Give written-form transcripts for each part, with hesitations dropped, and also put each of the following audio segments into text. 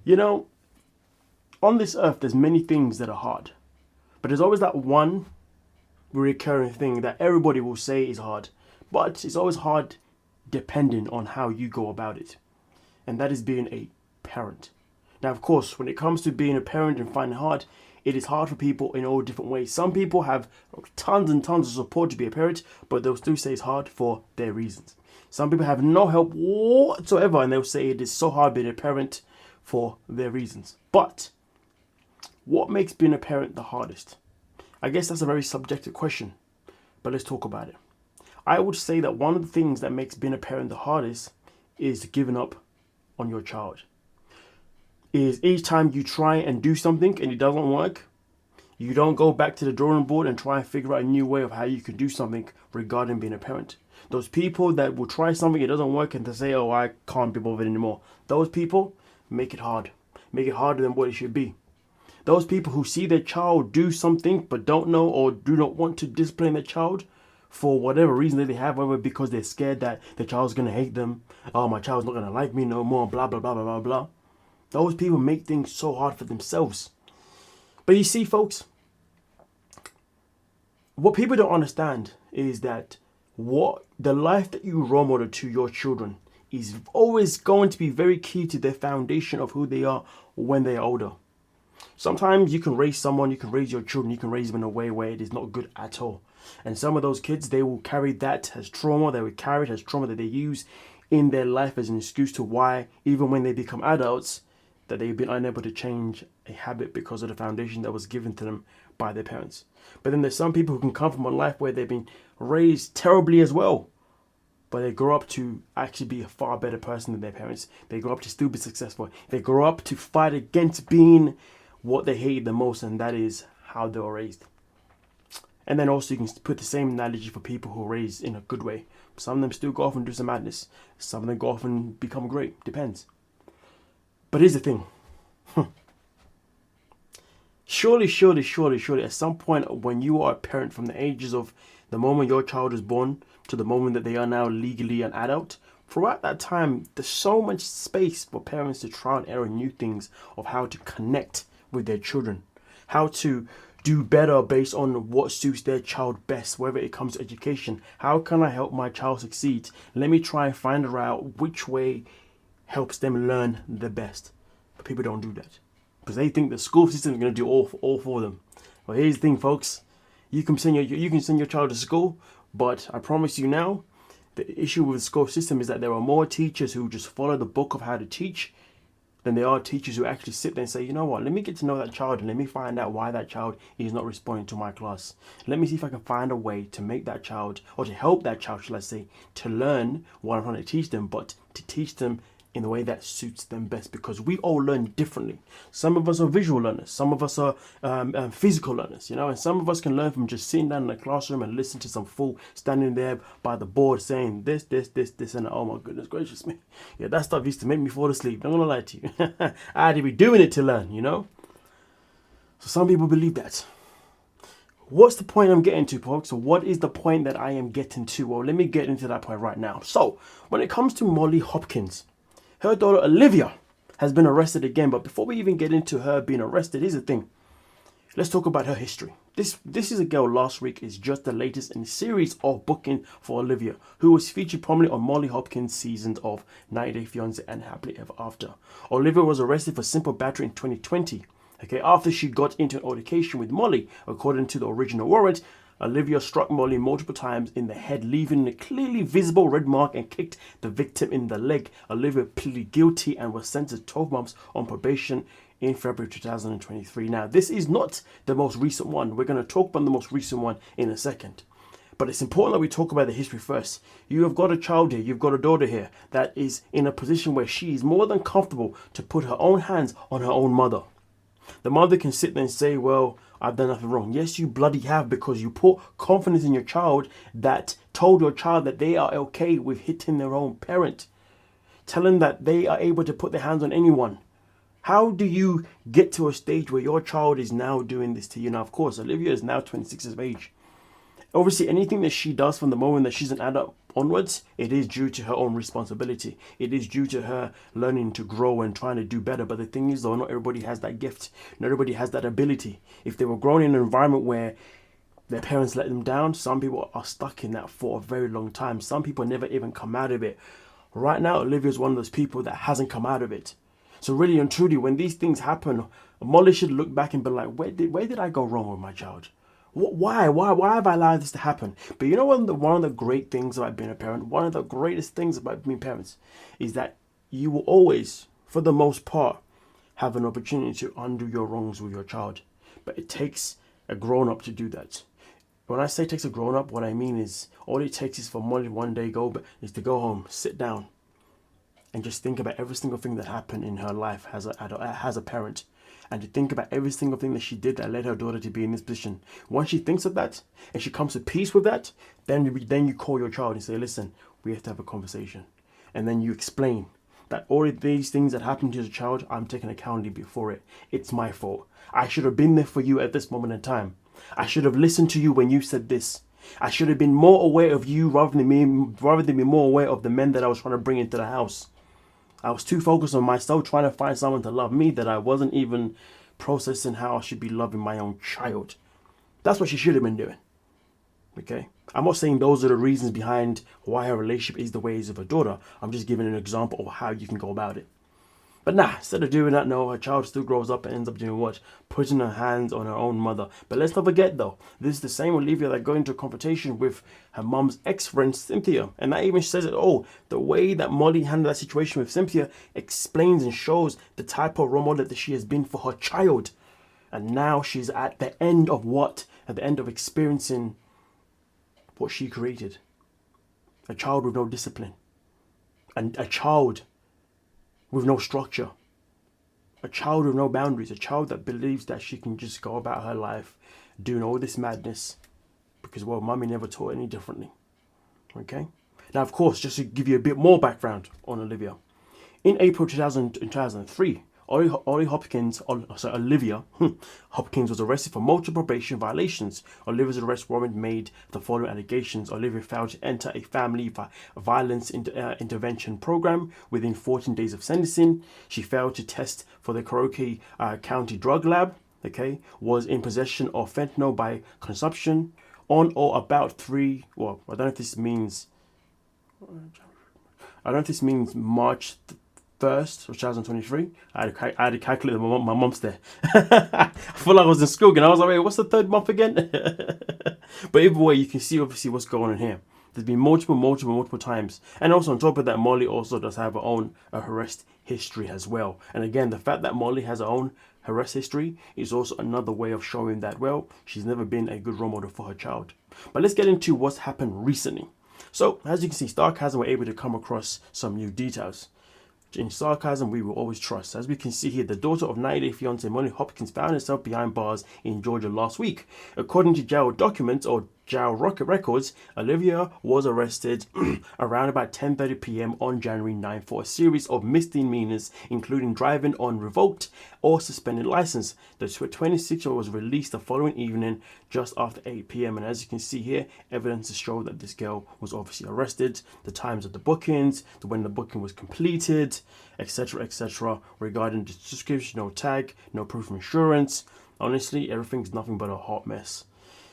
You know, on this earth, there's many things that are hard, but there's always that one recurring thing that everybody will say is hard, but it's always hard depending on how you go about it, and that is being a parent. Now, of course, when it comes to being a parent and finding it hard, it is hard for people in all different ways. Some people have tons and tons of support to be a parent, but they'll still say it's hard for their reasons. Some people have no help whatsoever, and they'll say it is so hard being a parent for their reasons. But what makes being a parent the hardest? I guess that's a very subjective question, but let's talk about it. I would say that one of the things that makes being a parent the hardest is giving up on your child. Is each time you try and do something and it doesn't work, you don't go back to the drawing board and try and figure out a new way of how you can do something regarding being a parent. Those people that will try something, it doesn't work, and they say, oh, I can't be bothered anymore. Those people make it hard. Make it harder than what it should be. Those people who see their child do something but don't know or do not want to discipline their child for whatever reason that they have, whether because they're scared that the child's going to hate them, oh, my child's not going to like me no more, blah, blah, blah, blah, blah, blah. Those people make things so hard for themselves. But you see, folks, what people don't understand is that what the life that you role model to your children is always going to be very key to their foundation of who they are when they are older. Sometimes you can raise someone, you can raise your children, you can raise them in a way where it is not good at all. And some of those kids, they will carry that as trauma, they will carry it as trauma that they use in their life as an excuse to why, even when they become adults, that they've been unable to change a habit because of the foundation that was given to them by their parents. But then there's some people who can come from a life where they've been raised terribly as well, but they grow up to actually be a far better person than their parents. They grow up to still be successful. They grow up to fight against being what they hate the most, and that is how they were raised. And then also you can put the same analogy for people who are raised in a good way. Some of them still go off and do some madness. Some of them go off and become great. Depends. But here's the thing. Surely, at some point when you are a parent, from the ages of the moment your child is born to the moment that they are now legally an adult, throughout that time, there's so much space for parents to try and error new things of how to connect with their children, how to do better based on what suits their child best, whether it comes to education. How can I help my child succeed? Let me try and find out which way helps them learn the best. But people don't do that because they think the school system is going to do all for them. Well, here's the thing, folks. You can send your child to school, but I promise you now, the issue with the school system is that there are more teachers who just follow the book of how to teach than there are teachers who actually sit there and say, you know what, let me get to know that child and let me find out why that child is not responding to my class. Let me see if I can find a way to make that child, or to help that child, shall I say, to learn what I'm trying to teach them, but to teach them in the way that suits them best, because we all learn differently. Some of us are visual learners, some of us are physical learners, and some of us can learn from just sitting down in the classroom and listening to some fool standing there by the board saying this, and oh my goodness gracious me. Yeah, that stuff used to make me fall asleep. I'm not gonna lie to you. I had to be doing it to learn, So some people believe that. What's the point I'm getting to, folks? So what is the point that I am getting to? Well, let me get into that point right now. So when it comes to Molly Hopkins, her daughter Olivia has been arrested again. But before we even get into her being arrested, here's the thing. Let's talk about her history. This is a girl last week is just the latest in a series of booking for Olivia, who was featured prominently on Molly Hopkins' seasons of 90 Day Fiance and Happily Ever After. Olivia was arrested for simple battery in 2020. After she got into an altercation with Molly, according to the original warrant. Olivia struck Molly multiple times in the head, leaving a clearly visible red mark, and kicked the victim in the leg. Olivia pleaded guilty and was sentenced to 12 months on probation in February 2023. Now, this is not the most recent one. We're going to talk about the most recent one in a second. But it's important that we talk about the history first. You have got a child here, you've got a daughter here that is in a position where she is more than comfortable to put her own hands on her own mother. The mother can sit there and say, well, I've done nothing wrong. Yes, you bloody have, because you put confidence in your child that told your child that they are okay with hitting their own parent. Telling that they are able to put their hands on anyone. How do you get to a stage where your child is now doing this to you? Now, of course, Olivia is now 26 years of age. Obviously, anything that she does from the moment that she's an adult onwards, it is due to her own responsibility. It is due to her learning to grow and trying to do better. But the thing is, though, not everybody has that gift. Not everybody has that ability. If they were grown in an environment where their parents let them down, some people are stuck in that for a very long time. Some people never even come out of it. Right now, Olivia is one of those people that hasn't come out of it. So really and truly, when these things happen, Molly should look back and be like, where did I go wrong with my child? Why have I allowed this to happen? But you know what? One of the great things about being a parent, one of the greatest things about being parents, is that you will always, for the most part, have an opportunity to undo your wrongs with your child. But it takes a grown-up to do that. When I say it takes a grown-up, what I mean is all it takes is for Molly one day is to go home, sit down, and just think about every single thing that happened in her life as a parent. And to think about every single thing that she did that led her daughter to be in this position. Once she thinks of that and she comes to peace with that, then you call your child and say, listen, we have to have a conversation. And then you explain that all of these things that happened to your child, I'm taking accountability for it. It's my fault. I should have been there for you at this moment in time. I should have listened to you when you said this. I should have been more aware of you rather than be more aware of the men that I was trying to bring into the house. I was too focused on myself trying to find someone to love me that I wasn't even processing how I should be loving my own child. That's what she should have been doing. Okay? I'm not saying those are the reasons behind why her relationship is the way it is with her daughter. I'm just giving an example of how you can go about it. But nah, instead of doing that, no, her child still grows up and ends up doing what? Putting her hands on her own mother. But let's not forget though, this is the same Olivia that got into a confrontation with her mum's ex-friend Cynthia. And that even says it all. The way that Molly handled that situation with Cynthia explains and shows the type of role model that she has been for her child. And now she's at the end of what? At the end of experiencing what she created. A child with no discipline. And a child with no structure, a child with no boundaries, a child that believes that she can just go about her life doing all this madness because, well, mummy never taught any differently. Okay? Now, of course, just to give you a bit more background on Olivia, in April 2003, Olivia Hopkins was arrested for multiple probation violations. Olivia's arrest warrant made the following allegations. Olivia failed to enter a family violence intervention program within 14 days of sentencing. She failed to test for the Cherokee County Drug Lab. Okay, was in possession of fentanyl by consumption on or about I don't know if this means March 1st of 2023. I had to calculate my months there. I feel like I was in school again. I was like, wait, what's the third month again? But either way, you can see obviously what's going on here. There's been multiple times. And also on top of that, Molly also does have her own arrest history as well. And again, the fact that Molly has her own arrest history is also another way of showing that, well, she's never been a good role model for her child. But let's get into what's happened recently. So, as you can see, Sarcasm were able to come across some new details. In Sarcasm, we will always trust. As we can see here, the daughter of 90-day fiance Molly Hopkins found herself behind bars in Georgia last week. According to jail documents or jail rocket records, Olivia was arrested around about 10:30 p.m. on January 9 for a series of misdemeanors, including driving on revoked or suspended license. The 26-year-old was released the following evening just after 8 p.m. And as you can see here, evidence to show that this girl was obviously arrested, the times of the bookings, when the booking was completed, etc., regarding the description, no tag, no proof of insurance. Honestly, everything's nothing but a hot mess.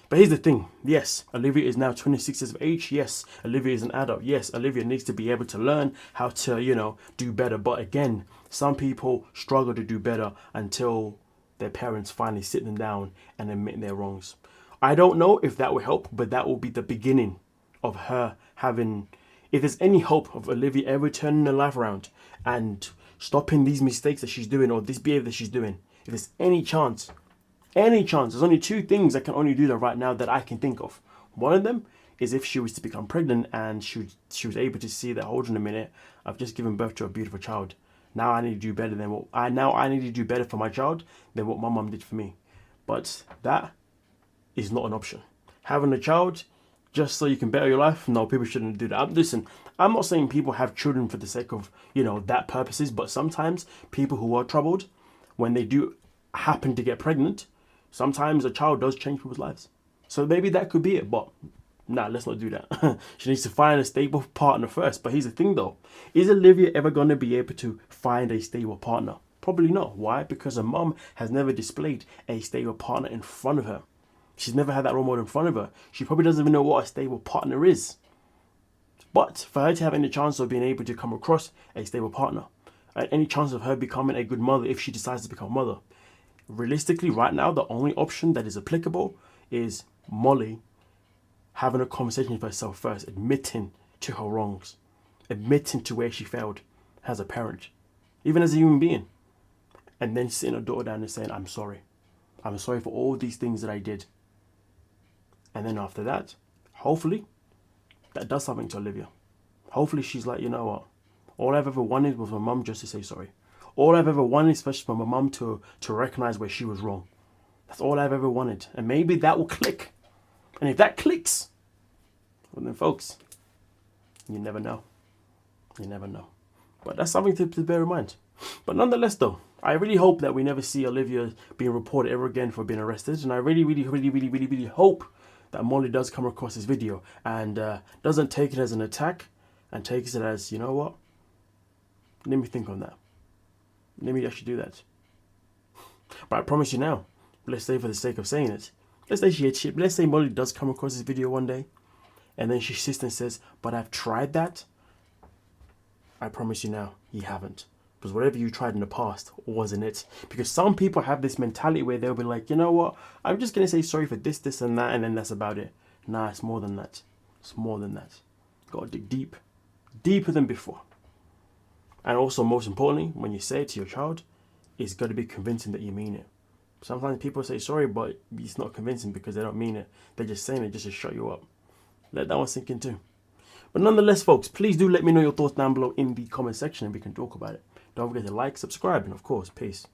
But here's the thing. Yes, Olivia is now 26 years of age. Yes, Olivia is an adult. Yes, Olivia needs to be able to learn how to, do better. But again, some people struggle to do better until their parents finally sit them down and admit their wrongs. I don't know if that will help, but that will be the beginning of her having, if there's any hope of Olivia ever turning her life around and stopping these mistakes that she's doing or this behavior that she's doing, if there's any chance, there's only two things that can only do that right now that I can think of. One of them is if she was to become pregnant and she was able to see that, hold on a minute, I've just given birth to a beautiful child. Now I need to do better than I need to do better for my child than what my mum did for me. But that is not an option. Having a child just so you can better your life, no, people shouldn't do that. Listen, I'm not saying people have children for the sake of, that purposes, but sometimes people who are troubled, when they do happen to get pregnant, sometimes a child does change people's lives. So maybe that could be it, but Nah, let's not do that. She needs to find a stable partner first. But here's the thing though. Is Olivia ever going to be able to find a stable partner? Probably not. Why? Because her mum has never displayed a stable partner in front of her. She's never had that role model in front of her. She probably doesn't even know what a stable partner is. But for her to have any chance of being able to come across a stable partner, and any chance of her becoming a good mother if she decides to become a mother, realistically right now the only option that is applicable is Molly having a conversation with herself first, admitting to her wrongs, admitting to where she failed as a parent, even as a human being, and then sitting her daughter down and saying, I'm sorry for all these things that I did. And then after that, hopefully that does something to Olivia. Hopefully she's like, you know what, all I've ever wanted was my mum just to say sorry. All I've ever wanted, especially for my mum, to recognize where she was wrong. That's all I've ever wanted. And maybe that will click. And if that clicks, well then folks, you never know. You never know. But that's something to bear in mind. But nonetheless though, I really hope that we never see Olivia being reported ever again for being arrested. And I really hope that Molly does come across this video and doesn't take it as an attack and takes it as, you know what? Let me think on that. Let me actually do that. But I promise you now, let's say for the sake of saying it, let's say Molly does come across this video one day and then she sits and says, but I've tried that. I promise you now, you haven't. Because whatever you tried in the past wasn't it. Because some people have this mentality where they'll be like, you know what, I'm just going to say sorry for this, this and that, and then that's about it. Nah, it's more than that. It's more than that. Got to dig deep. Deeper than before. And also, most importantly, when you say it to your child, it's got to be convincing that you mean it. Sometimes people say sorry, but it's not convincing because they don't mean it. They're just saying it just to shut you up. Let that one sink in too. But nonetheless, folks, please do let me know your thoughts down below in the comment section and we can talk about it. Don't forget to like, subscribe, and of course, peace.